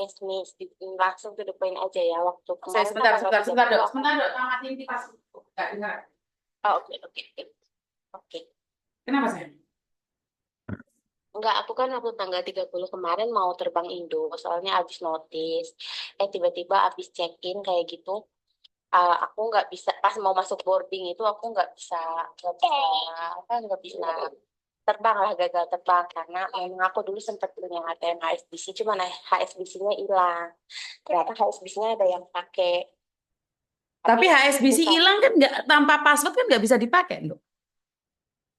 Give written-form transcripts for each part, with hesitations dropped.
Yes, Miss. Langsung to the point aja ya. Waktu Saya kemarin kan sebentar, tanggal sebentar, sebentar 30 dok, aku. sebentar dok, tamatin kipas. Nggak dengar. Oh, oke, oke, oke. Oke. Kenapa saya? Enggak, aku kan waktu tanggal 30 kemarin mau terbang Indo. Soalnya habis notice. Tiba-tiba habis check-in kayak gitu. Aku nggak bisa, pas mau masuk boarding itu aku nggak bisa, apa, nggak bisa terbang lah, gagal terbang. Karena memang aku dulu sempat punya ATM HSBC, cuman HSBC-nya hilang. Ternyata HSBC-nya ada yang pakai. Tapi Tapi HSBC bukan, hilang kan nggak tanpa password kan nggak bisa dipakai dok.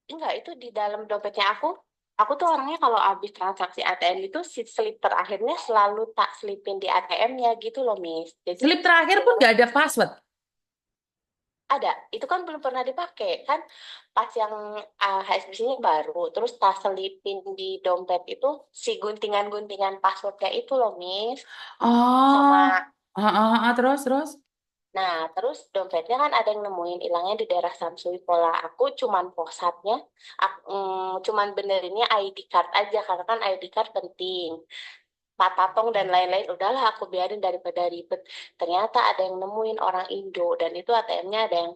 enggak, itu di dalam dompetnya aku. Aku tuh orangnya kalau habis transaksi ATM itu slip terakhirnya selalu tak selipin di ATM-nya gitu loh, Miss. Jadi Slip terakhir pun nggak ada password. ada, itu kan belum pernah dipakai kan, pas yang HSBC-nya baru, terus tas selipin di dompet itu si guntingan-guntingan passwordnya itu loh, Miss. Sama, Oh, terus. nah terus dompetnya kan ada yang nemuin hilangnya di daerah Samsui Pola. Aku cuman posatnya, cuman benerinnya ID card aja, karena kan ID card penting. Patatong dan lain-lain, udahlah aku biarin daripada ribet. Ternyata ada yang nemuin orang Indo, dan itu ATM-nya ada yang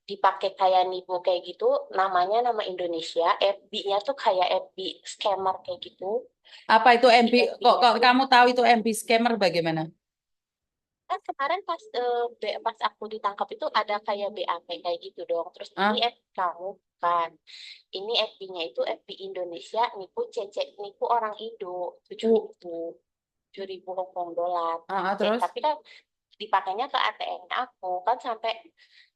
dipakai kayak nipu kayak gitu, namanya nama Indonesia, FB-nya tuh kayak FB scammer kayak gitu. Apa itu Si MB? Kok FB-nya kok tuh kamu tahu itu MB scammer bagaimana? kan kemarin pas pas aku ditangkap itu ada kayak BAP kayak gitu dong. Terus ini Ah, FB kamu kan. Ini FB-nya itu FB Indonesia, nipu cece, nipu orang Indo uh, 7.000 Hong Kong dolar. terus? Tapi kan dipakainya ke ATM aku kan, sampai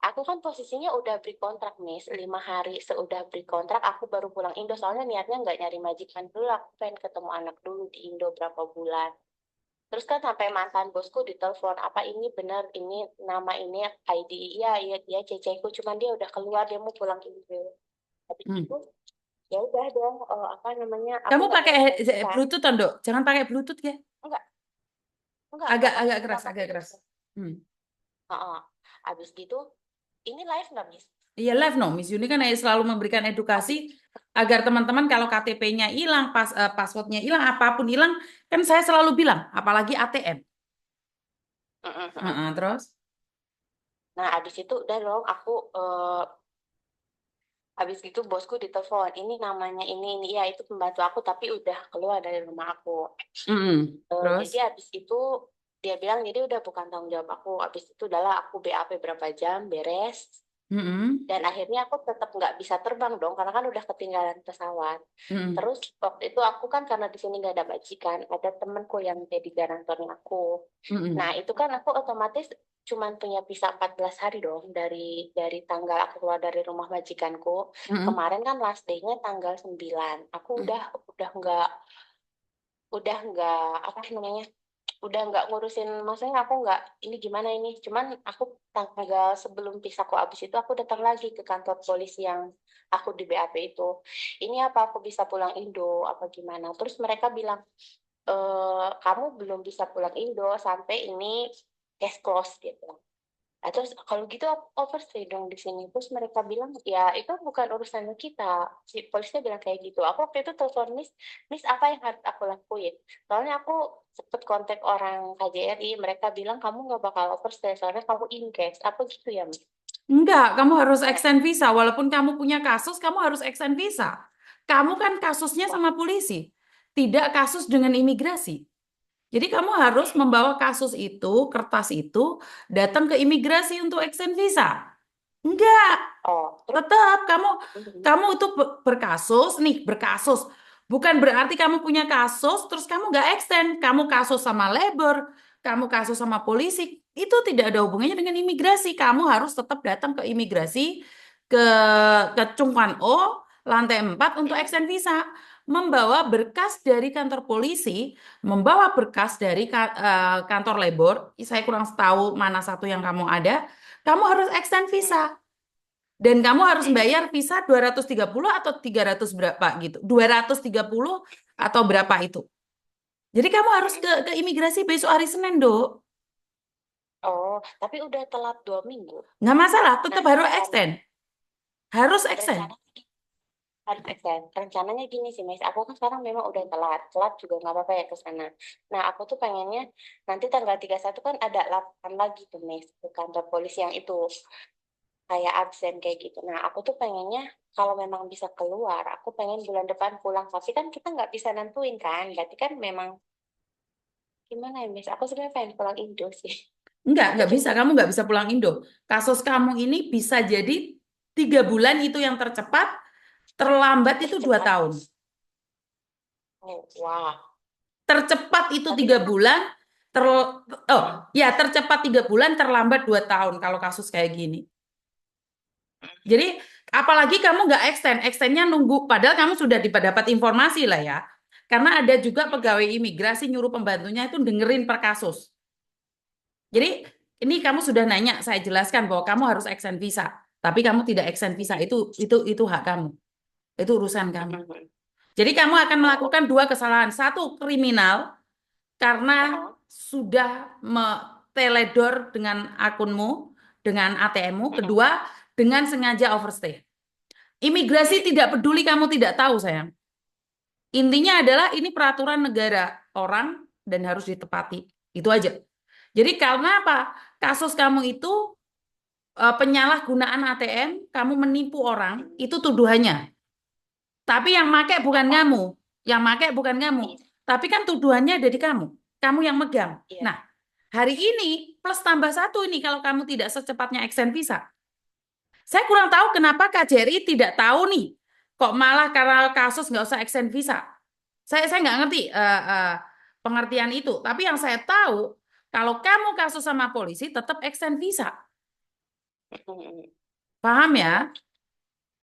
aku kan posisinya udah beri kontrak nih 5 hari seudah beri kontrak aku baru pulang Indo, soalnya niatnya nggak nyari majikan dulu, aku pengen ketemu anak dulu di Indo berapa bulan. Terus kan sampai mantan bosku ditelepon, apa ini benar, ini nama ini ID, iya iya dia ceceku, cuman dia udah keluar, dia mau pulang Indo. Habis Hmm. itu ya udah dong, apa namanya, aku Kamu nggak pakai nyari majikan. Bluetooth dok? Jangan pakai Bluetooth ya. Enggak, enggak Agak pakai, agak nggak keras, pakai agak keras. headset. Hmm. Heeh. Habis gitu, ini live nggak, Miss? Iya live no, Miss Yuni kan selalu memberikan edukasi agar teman-teman kalau KTP-nya hilang, passwordnya hilang, apapun hilang, kan saya selalu bilang, apalagi ATM. Oke. Terus? Nah, habis itu udah dong, habis itu bosku ditelepon, ini namanya ini, ya itu pembantu aku, tapi udah keluar dari rumah aku. Jadi Terus? habis itu dia bilang, jadi udah bukan tanggung jawab aku. Habis itu udahlah aku BAP berapa jam, beres. Mm-mm. Dan akhirnya aku tetap nggak bisa terbang dong, karena kan udah ketinggalan pesawat. Mm-mm. Terus waktu itu aku kan karena di sini nggak ada majikan, ada temenku yang jadi garantornya aku. Nah, Mm-mm. itu kan aku otomatis cuman punya visa 14 hari dong, dari tanggal aku keluar dari rumah majikanku. Mm-mm. Kemarin kan last day-nya tanggal 9. Aku udah nggak apa namanya? Udah nggak ngurusin, maksudnya aku nggak ini gimana ini. Cuman aku tanggal sebelum visaku habis itu aku datang lagi ke kantor polisi yang aku di BAP itu. Ini apa aku bisa pulang Indo apa gimana? Terus mereka bilang, kamu belum bisa pulang Indo sampai ini case close gitu. Nah, terus kalau gitu aku overstay dong di sini. Terus mereka bilang, ya itu bukan urusan kita. Si polisnya bilang kayak gitu. Aku waktu itu telepon Miss, Miss apa yang harus aku lakuin? Soalnya aku sempet kontak orang KJRI, mereka bilang kamu nggak bakal overstay, soalnya kamu in case. Apa gitu ya, Miss? Enggak, kamu harus Nah, extend visa. Walaupun kamu punya kasus, kamu harus extend visa. Kamu kan kasusnya wah, sama polisi, tidak kasus dengan imigrasi. Jadi kamu harus membawa kasus itu, kertas itu, datang ke imigrasi untuk extend visa. Enggak, oh, terus, tetap kamu mhm. kamu itu berkasus nih, berkasus. Bukan berarti kamu punya kasus terus kamu nggak extend. Kamu kasus sama labor, kamu kasus sama polisi, itu tidak ada hubungannya dengan imigrasi. Kamu harus tetap datang ke imigrasi ke Cungkwan O lantai 4 untuk extend visa. Membawa berkas dari kantor polisi, membawa berkas dari kantor labor. Saya kurang tahu mana satu yang kamu ada. Kamu harus extend visa. Dan kamu harus bayar visa 230 atau 300 berapa gitu. 230 atau berapa itu. Jadi kamu harus ke imigrasi besok hari Senin, Dok. Oh, tapi udah telat 2 minggu. Nggak masalah, tetap Nah, harus extend. Harus extend. rencana harus extend. Rencananya gini sih, Mas. Aku kan sekarang memang udah telat. Telat juga nggak apa-apa ya ke sana. Nah, aku tuh pengennya nanti tanggal 31 kan ada laporan lagi tuh, Mas, ke kantor polisi yang itu kayak absen kayak gitu. Nah, aku tuh pengennya kalau memang bisa keluar, aku pengen bulan depan pulang. Tapi kan kita nggak bisa nentuin kan. Berarti kan memang gimana ya, Mas? Aku sebenarnya pengen pulang Indo sih. Nggak bisa. Ujung-ujung. Kamu nggak bisa pulang Indo. Kasus kamu ini bisa jadi 3 bulan itu yang tercepat, terlambat itu dua Tercepat. tahun. Oh, wah. Tercepat itu Tapi tiga bulan, ter, oh ya tercepat 3 bulan, terlambat 2 tahun kalau kasus kayak gini. Jadi apalagi kamu nggak extend, extendnya nunggu, padahal kamu sudah dapat informasi lah ya. Karena ada juga pegawai imigrasi nyuruh pembantunya itu dengerin per kasus. Jadi ini kamu sudah nanya, saya jelaskan bahwa kamu harus extend visa, tapi kamu tidak extend visa itu hak kamu, itu urusan kamu. Jadi kamu akan oh, melakukan dua kesalahan, satu kriminal karena oh, sudah teledor dengan akunmu, dengan ATM-mu, oh. kedua dengan sengaja overstay. Imigrasi tidak peduli kamu tidak tahu, sayang. Intinya adalah ini peraturan negara orang dan harus ditepati. Itu aja. Jadi karena apa? Kasus kamu itu penyalahgunaan ATM, kamu menipu orang, itu tuduhannya. Tapi yang make bukan kamu. Yang make bukan kamu. Iya, Tapi kan tuduhannya ada di kamu. Kamu yang megang. iya. Nah, hari ini plus tambah satu ini kalau kamu tidak secepatnya extend visa. Saya kurang tahu kenapa KJRI tidak tahu nih. Kok malah karena kasus nggak usah extend visa. Saya nggak ngerti pengertian itu. Tapi yang saya tahu, kalau kamu kasus sama polisi, tetap extend visa. Mm-mm. Paham Oh, ya?